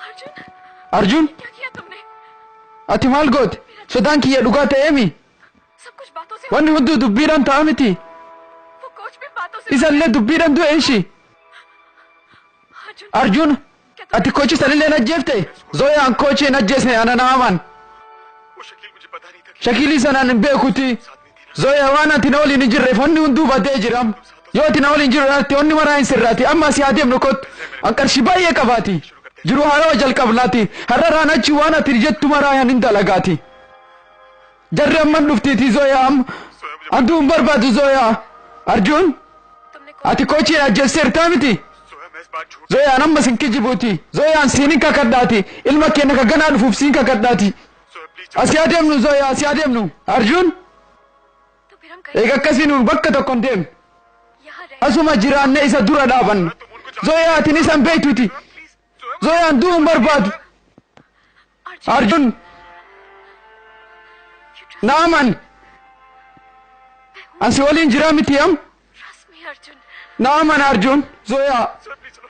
अर्जुन क्या किया तुमने? ati maal goote? Sodaan kiyya dhugaa ta'eemi? सब कुछ बातों से Wanni hunduu dubbiidhaan ta'a miti. वो कोच भी बातों से Isallee dubbiidhaan du'e ishi. Arjun Arjun ati kochi sanillee hin ajjeefte? Zoyaan kochi hin ajjeesne ana na aman. वो शकील मुझे पता नहीं था कि Shakilii sanaan hin beekuti. Zoyaa waan ati na waliin hin jirreef wanni hunduu badee jiram. Yoo ati na waliin jirraatti wanni maraa hin sirraati. Amma si haa deemnu kot. An qarshii baay'ee qabaati. Jiru haaroo jalqabnaati. Har'araan achi waan ati jettu maraayaan hin dalagaati. Jarri amman dhuftiiti Zoyaa am. Antu hin barbaadu Zoyaa. Arjun ati kochi hin ajjeesseertaa miti. सोया मैं इस बात झूठ Zoyaan amma sin kijibuuti. Zoyaan siinin kakadhaati. Ilma keenya ka ganaa dhufuuf siin kakadhaati. Soya please Asii adeemnu Zoyaa asii adeemnu. Arjun तो फिर हम कहीं eega akkasii nuun bakka tokko hin deemnu. यहाँ रह Asuma jiraanne isa dura dhaabanna. Zoyaa atiin isan beektuuti. Zoyaan du'uu hin barbaadu. Arjun naaman ansi waliin jiraa miti am. Trust me Arjun Naaman Arjun Zoyaa. सोया प्लीज चलो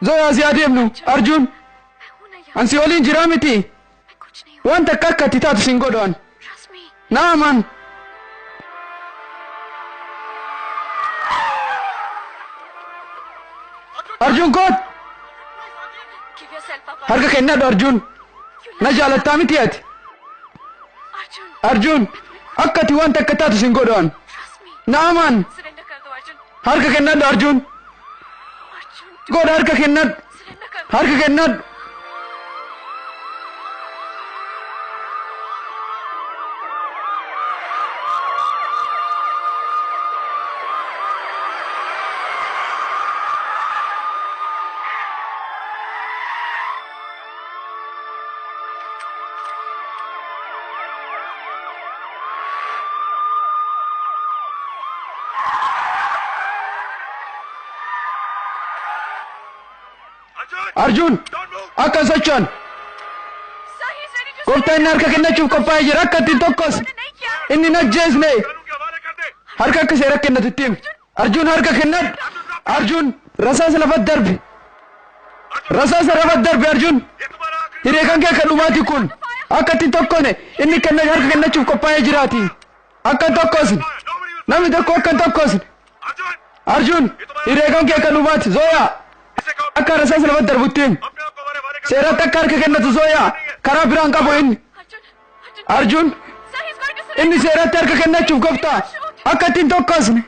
Zoyaa asii adeemnu. Arjun मैं हूं ना यहाँ ansi waliin jiraa miti. मैं कुछ नहीं हूँ Wanta akka akka ati taatu sin godhan. Trust me Naaman Arjun koot give yourself up harka kennadhu Arjun. Na jaalattaa miti ati. Arjun Arjun akka ati wanta akka taatu sin godhan. Trust me Naaman surrender कर दो Arjun harka kennadhu Arjun. Arjun Godha harka kennadhu. Surrender कर दो Harka kennadhu. Arjun Arjun akka sochoon. सही ready to Gooftaan inni harka kennachuuf qophaa'ee jira akka ittiin tokkos. नहीं किया Inni hin ajjeesne. कानून के हवाले कर दे Harka akka seera kennatu itti himi. Arjun harka kennadhu. Arjun rasaasa lafatti darbi. Rasaasa lafatti darbi Arjun. ये तुम्हारा आखिरी Hireekan kee kan dhumaati kun. Akka ittiin tokkone inni harka kennachuuf qophaa'ee jiraati. Akka hin tokkosne. nobody will Namni tokko akka hin tokkosne. Arjun Arjun hireekan kee kan dhumaati. Zoyaa इसे कहो akka rasaasa lafatti darbutti himi. अपने आप को हमारे हवाले कर Seeratti akka harka kennatu Zoyaa karaa biraan qabu inni. Arjun Arjun Arjun सही is going to inni seeratti harka kennachuuf gooftaa akka ittiin tokkosne.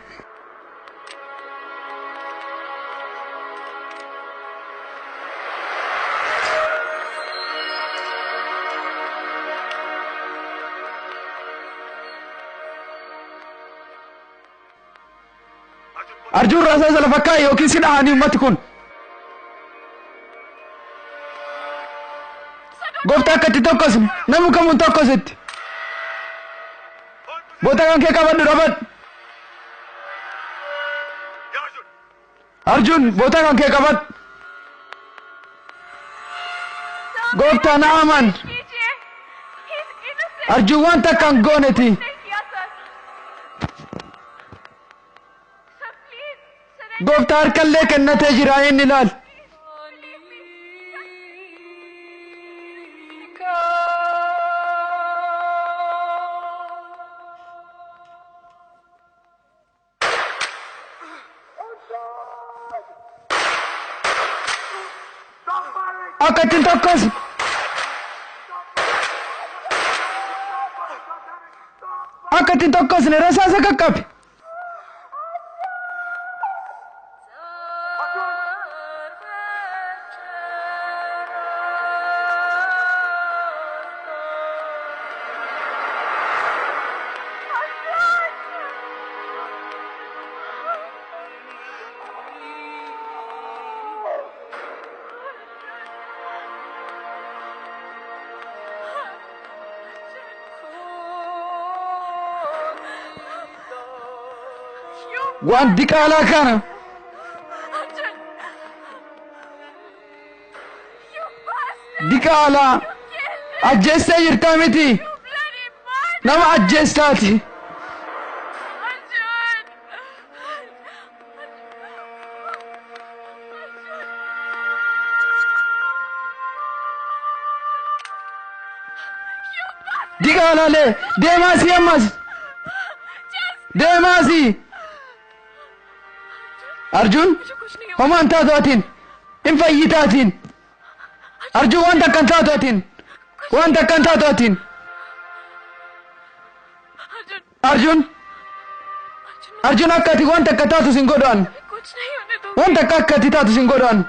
Arjun rasaasa lafa kaa'e yookiin si dhahanii uummati kun. Gooftaa akka itti tokkosne namni kamuu hin tokkosetti. Boota kan kee qabadhu dhabadhu. या Arjun Arjun boota kan kee qabadhu. Gooftaa na aman. कीजिए innocent Arjun wanta akka hin gooneti. नहीं किया sir sir please surrender Gooftaa harkallee kennatee jira inni ilaal. Akka ittiin tokkosne. Akka ittiin tokkosne rasaasa qaqqabe. Waan diqaalaa kana. Arjun you bastard Diqaalaa kill ajjeestee jirtaa miti. you bloody murderer Nama ajjeestaati. Arjun Digaalaalee deemaasii ammas deemaasii Arjun कुछ नहीं homaan taatootiin hin fayyitaatiin Arjun wanta akkan taatootiin wanta akkan taatootiin Arjun Arjun Arjun akkati wanta akka taatu sin godhaan कुछ नहीं होने दो wanta akka akkati taatu sin godhaan